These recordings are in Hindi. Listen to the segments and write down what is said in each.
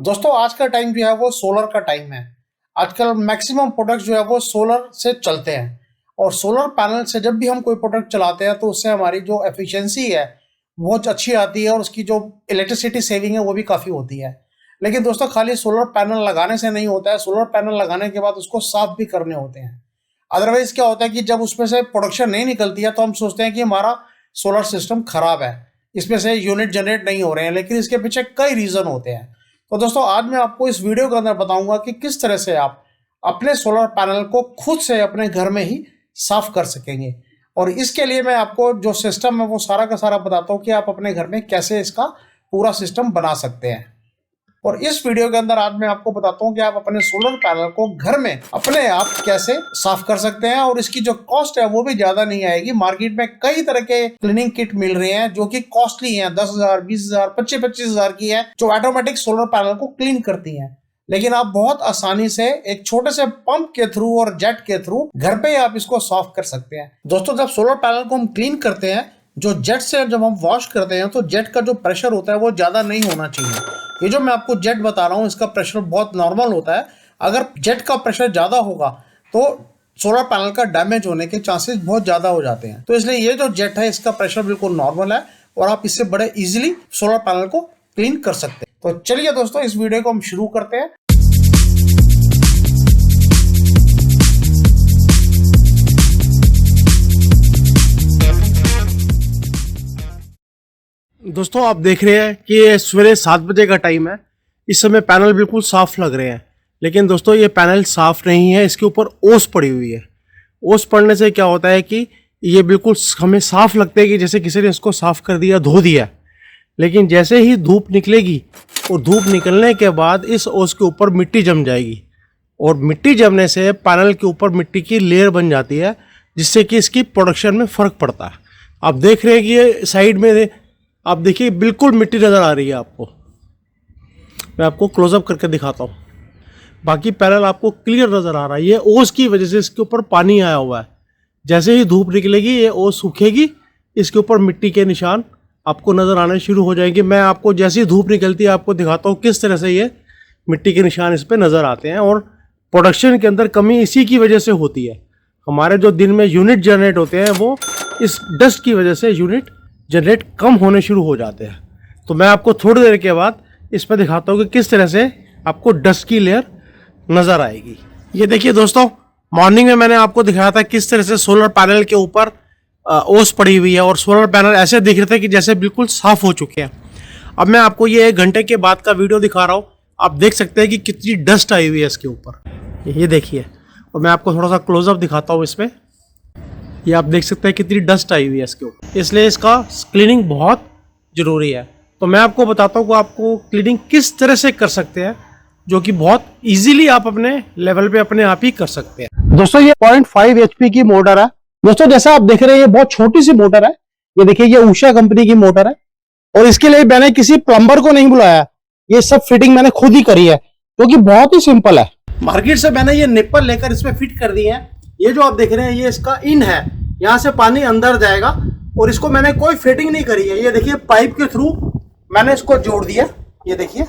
दोस्तों आज का टाइम जो है वो सोलर का टाइम है। आजकल मैक्सिमम प्रोडक्ट जो है वो सोलर से चलते हैं और सोलर पैनल से जब भी हम कोई प्रोडक्ट चलाते हैं तो उससे हमारी जो एफिशिएंसी है बहुत अच्छी आती है और उसकी जो इलेक्ट्रिसिटी सेविंग है वो भी काफ़ी होती है। लेकिन दोस्तों खाली सोलर पैनल लगाने से नहीं होता है, सोलर पैनल लगाने के बाद उसको साफ भी करने होते हैं। अदरवाइज क्या होता है कि जब उसमें से प्रोडक्शन नहीं निकलती है तो हम सोचते हैं कि हमारा सोलर सिस्टम खराब है, इसमें से यूनिट जनरेट नहीं हो रहे हैं, लेकिन इसके पीछे कई रीज़न होते हैं। तो दोस्तों आज मैं आपको इस वीडियो के अंदर बताऊंगा कि किस तरह से आप अपने सोलर पैनल को खुद से अपने घर में ही साफ कर सकेंगे। और इसके लिए मैं आपको जो सिस्टम है वो सारा का सारा बताता हूँ कि आप अपने घर में कैसे इसका पूरा सिस्टम बना सकते हैं। और इस वीडियो के अंदर आज मैं आपको बताता हूँ कि आप अपने सोलर पैनल को घर में अपने आप कैसे साफ कर सकते हैं और इसकी जो कॉस्ट है वो भी ज्यादा नहीं आएगी। मार्केट में कई तरह के क्लीनिंग किट मिल रहे हैं जो कि कॉस्टली हैं, 10,000, 20,000, 25,000 की है जो ऑटोमेटिक सोलर पैनल को क्लीन करती हैं। लेकिन आप बहुत आसानी से एक छोटे से पंप के थ्रू और जेट के थ्रू घर पे आप इसको साफ कर सकते हैं। दोस्तों जब सोलर पैनल को हम क्लीन करते हैं, जो जेट से जब हम वॉश करते हैं तो जेट का जो प्रेशर होता है वो ज्यादा नहीं होना चाहिए। ये जो मैं आपको जेट बता रहा हूँ इसका प्रेशर बहुत नॉर्मल होता है। अगर जेट का प्रेशर ज़्यादा होगा तो सोलर पैनल का डैमेज होने के चांसेस बहुत ज़्यादा हो जाते हैं। तो इसलिए ये जो जेट है इसका प्रेशर बिल्कुल नॉर्मल है और आप इससे बड़े इजीली सोलर पैनल को क्लीन कर सकते हैं। तो चलिए दोस्तों इस वीडियो को हम शुरू करते हैं। दोस्तों आप देख रहे हैं कि ये सवेरे 7 बजे का टाइम है। इस समय पैनल बिल्कुल साफ लग रहे हैं, लेकिन दोस्तों ये पैनल साफ नहीं है, इसके ऊपर ओस पड़ी हुई है। ओस पड़ने से क्या होता है कि ये बिल्कुल हमें साफ लगता है कि जैसे किसी ने इसको साफ कर दिया, धो दिया। लेकिन जैसे ही धूप निकलेगी और धूप निकलने के बाद इस ओस के ऊपर मिट्टी जम जाएगी और मिट्टी जमने से पैनल के ऊपर मिट्टी की लेयर बन जाती है, जिससे कि इसकी प्रोडक्शन में फ़र्क पड़ता है। आप देख रहे हैं कि ये साइड में आप देखिए बिल्कुल मिट्टी नज़र आ रही है आपको। मैं आपको क्लोजअप करके दिखाता हूँ। बाकी पैनल आपको क्लियर नज़र आ रहा है। ये ओस की वजह से इसके ऊपर पानी आया हुआ है। जैसे ही धूप निकलेगी ये ओस सूखेगी, इसके ऊपर मिट्टी के निशान आपको नज़र आने शुरू हो जाएंगे। मैं आपको जैसी धूप निकलती है आपको दिखाता हूँ किस तरह से ये मिट्टी के निशान इस पर नज़र आते हैं। और प्रोडक्शन के अंदर कमी इसी की वजह से होती है। हमारे जो दिन में यूनिट जनरेट होते हैं वो इस डस्ट की वजह से यूनिट जनरेट कम होने शुरू हो जाते हैं। तो मैं आपको थोड़ी देर के बाद इस पर दिखाता हूँ कि किस तरह से आपको डस्ट की लेयर नज़र आएगी। ये देखिए दोस्तों, मॉर्निंग में मैंने आपको दिखाया था किस तरह से सोलर पैनल के ऊपर ओस पड़ी हुई है और सोलर पैनल ऐसे दिख रहे थे कि जैसे बिल्कुल साफ़ हो चुके हैं। अब मैं आपको ये 1 घंटे के बाद का वीडियो दिखा रहा हूँ। आप देख सकते हैं कि कितनी डस्ट आई हुई है इसके ऊपर। ये देखिए, और मैं आपको थोड़ा सा क्लोजअप दिखाता हूँ इसमें। ये आप देख सकते हैं कितनी डस्ट आई हुई है इसके ऊपर, इसलिए इसका क्लीनिंग बहुत ज़रूरी है। तो मैं आपको बताता हूँ कि आपको क्लीनिंग किस तरह से कर सकते हैं, जो कि बहुत इजीली आप अपने लेवल पे अपने आप ही कर सकते हैं। दोस्तों ये 0.5 HP की मोटर है। दोस्तों जैसा आप देख रहे हैं ये बहुत छोटी सी मोटर है। ये देखिए ये उषा कंपनी की मोटर है और इसके लिए मैंने किसी प्लम्बर को नहीं बुलाया। ये सब फिटिंग मैंने खुद ही करी है, क्योंकि बहुत ही सिंपल है। मार्केट से मैंने ये निप्पल लेकर इसमें फिट कर दिए हैं। ये जो आप देख रहे हैं ये इसका इन है, यहाँ से पानी अंदर जाएगा और इसको मैंने कोई फिटिंग नहीं करी है। ये देखिए पाइप के थ्रू मैंने इसको जोड़ दिया, ये देखिए,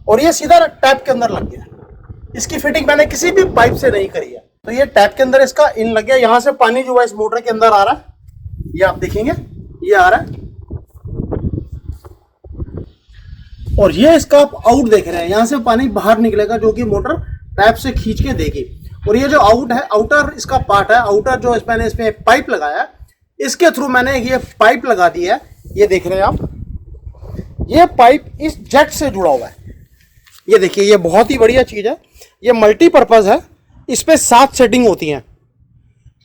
और ये सीधा टैप के अंदर लग गया। इसकी फिटिंग मैंने किसी भी पाइप से नहीं करी है। तो ये टैप के अंदर इसका इन लग गया, यहाँ से पानी जो है इस मोटर के अंदर आ रहा है। ये आप देखेंगे ये आ रहा है और ये इसका आप आउट देख रहे हैं, यहाँ से पानी बाहर निकलेगा जो कि मोटर टैप से खींच के देगी। और ये जो आउट है, आउटर इसका पार्ट है, आउटर जो मैंने इसमें पाइप लगाया है, इसके थ्रू मैंने ये पाइप लगा दी है। ये देख रहे हैं आप, ये पाइप इस जेट से जुड़ा हुआ है। ये देखिए ये बहुत ही बढ़िया चीज़ है। ये मल्टीपर्पज़ है, इस पर 7 सेटिंग होती हैं।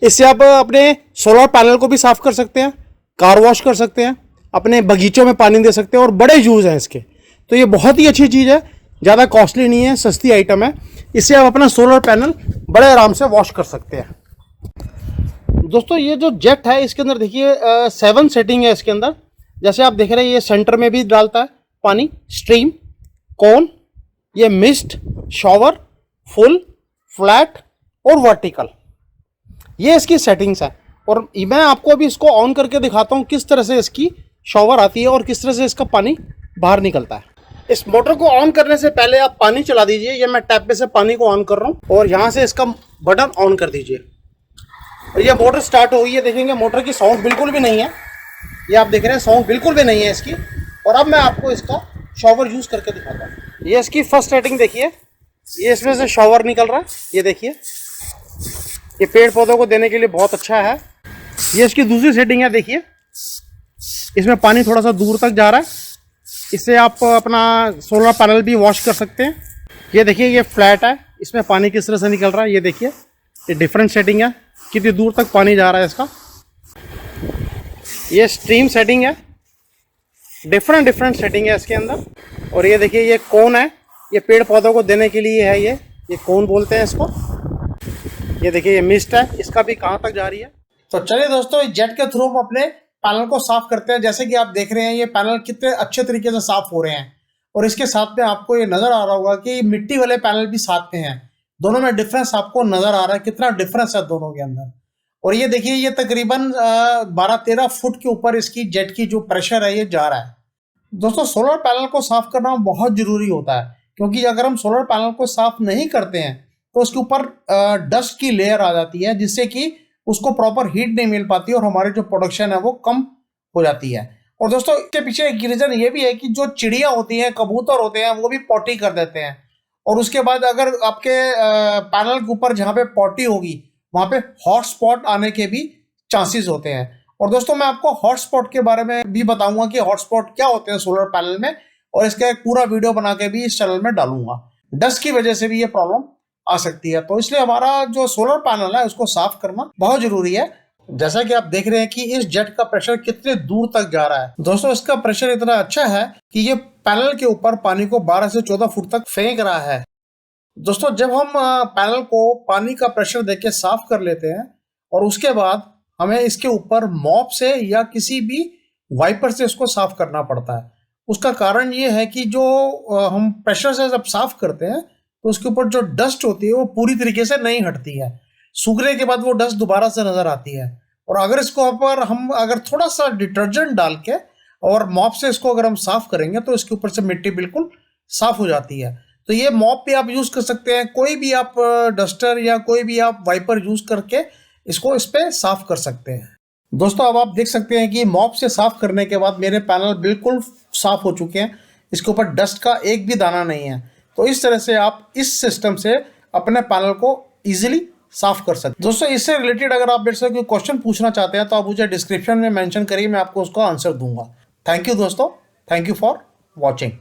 इससे आप अपने सोलर पैनल को भी साफ कर सकते हैं, कार वॉश कर सकते हैं, अपने बगीचों में पानी दे सकते हैं और बड़े यूज़ हैं इसके। तो ये बहुत ही अच्छी चीज़ है, ज़्यादा कॉस्टली नहीं है, सस्ती आइटम है। इससे आप अपना सोलर पैनल बड़े आराम से वॉश कर सकते हैं। दोस्तों ये जो जेट है इसके अंदर देखिए 7 सेटिंग है इसके अंदर। जैसे आप देख रहे हैं ये सेंटर में भी डालता है पानी, स्ट्रीम, कोन, ये मिस्ट, शॉवर, फुल, फ्लैट और वर्टिकल, ये इसकी सेटिंग्स है। और मैं आपको अभी इसको ऑन करके दिखाता हूँ किस तरह से इसकी शॉवर आती है और किस तरह से इसका पानी बाहर निकलता है। इस मोटर को ऑन करने से पहले आप पानी चला दीजिए। ये मैं टैप पे से पानी को ऑन कर रहा हूँ और यहाँ से इसका बटन ऑन कर दीजिए और ये मोटर स्टार्ट हो गई है। देखेंगे मोटर की साउंड बिल्कुल भी नहीं है, ये आप देख रहे हैं साउंड बिल्कुल भी नहीं है इसकी। और अब मैं आपको इसका शॉवर यूज़ करके दिखाता हूँ। ये इसकी फर्स्ट सेटिंग देखिए, ये इसमें से शॉवर निकल रहा है, ये देखिए, ये पेड़ पौधों को देने के लिए बहुत अच्छा है। ये इसकी दूसरी सेटिंग है, देखिए इसमें पानी थोड़ा सा दूर तक जा रहा है, इससे आप अपना सोलर पैनल भी वॉश कर सकते हैं। ये देखिए ये फ्लैट है, इसमें पानी किस तरह से निकल रहा है, ये देखिए ये डिफरेंट सेटिंग है, कितनी दूर तक पानी जा रहा है इसका। ये स्ट्रीम सेटिंग है, डिफरेंट सेटिंग है इसके अंदर। और ये देखिए ये कोन है, ये पेड़ पौधों को देने के लिए है, ये कोन बोलते हैं इसको। ये देखिए ये मिस्ट है, इसका भी कहाँ तक जा रही है। तो चलिए दोस्तों, इस जेट के थ्रू हम अपने पैनल को साफ करते हैं। जैसे कि आप देख रहे हैं ये पैनल कितने अच्छे तरीके से साफ हो रहे हैं और इसके साथ में आपको ये नजर आ रहा होगा कि मिट्टी वाले पैनल भी साथ में हैं। दोनों में डिफरेंस आपको नजर आ रहा है, कितना डिफरेंस है दोनों के अंदर। और ये देखिए ये तकरीबन 12-13 फुट के ऊपर इसकी जेट की जो प्रेशर है ये जा रहा है। दोस्तों सोलर पैनल को साफ करना बहुत जरूरी होता है, क्योंकि अगर हम सोलर पैनल को साफ नहीं करते हैं तो उसके ऊपर डस्ट की लेयर आ जाती है, जिससे कि उसको प्रॉपर हीट नहीं मिल पाती और हमारी जो प्रोडक्शन है वो कम हो जाती है। और दोस्तों इसके पीछे एक रीजन ये भी है कि जो चिड़िया होती हैं, कबूतर होते हैं, वो भी पॉटी कर देते हैं। और उसके बाद अगर आपके पैनल के ऊपर जहाँ पे पॉटी होगी वहाँ पे हॉट स्पॉट आने के भी चांसेस होते हैं। और दोस्तों मैं आपको हॉट स्पॉट के बारे में भी बताऊंगा कि हॉट स्पॉट क्या होते हैं सोलर पैनल में, और इसका एक पूरा वीडियो बना के भी इस चैनल में डालूंगा। डस्ट की वजह से भी ये प्रॉब्लम आ सकती है, तो इसलिए हमारा जो सोलर पैनल है उसको साफ करना बहुत जरूरी है। जैसा कि आप देख रहे हैं कि इस जेट का प्रेशर कितने दूर तक जा रहा है। दोस्तों इसका प्रेशर इतना अच्छा है कि ये पैनल के ऊपर पानी को 12 से 14 फुट तक फेंक रहा है। दोस्तों जब हम पैनल को पानी का प्रेशर देके साफ कर लेते हैं और उसके बाद हमें इसके ऊपर मॉप से या किसी भी वाइपर से इसको साफ करना पड़ता है। उसका कारण ये है कि जो हम प्रेशर से जब साफ करते हैं तो उसके ऊपर जो डस्ट होती है वो पूरी तरीके से नहीं हटती है, सूखने के बाद वो डस्ट दोबारा से नजर आती है। और अगर इसको ऊपर हम अगर थोड़ा सा डिटर्जेंट डाल के और मॉप से इसको अगर हम साफ करेंगे तो इसके ऊपर से मिट्टी बिल्कुल साफ हो जाती है। तो ये मॉप भी आप यूज कर सकते हैं, कोई भी आप डस्टर या कोई भी आप वाइपर यूज करके इसको इस पे साफ कर सकते हैं। दोस्तों अब आप देख सकते हैं कि मॉप से साफ करने के बाद मेरे पैनल बिल्कुल साफ हो चुके हैं, इसके ऊपर डस्ट का एक भी दाना नहीं है। तो इस तरह से आप इस सिस्टम से अपने पैनल को इजीली साफ कर सकते हैं। दोस्तों इससे रिलेटेड अगर आप मेरे से कोई क्वेश्चन पूछना चाहते हैं तो आप मुझे डिस्क्रिप्शन में मेंशन करिए, मैं आपको उसका आंसर दूंगा। थैंक यू दोस्तों, थैंक यू फॉर वॉचिंग।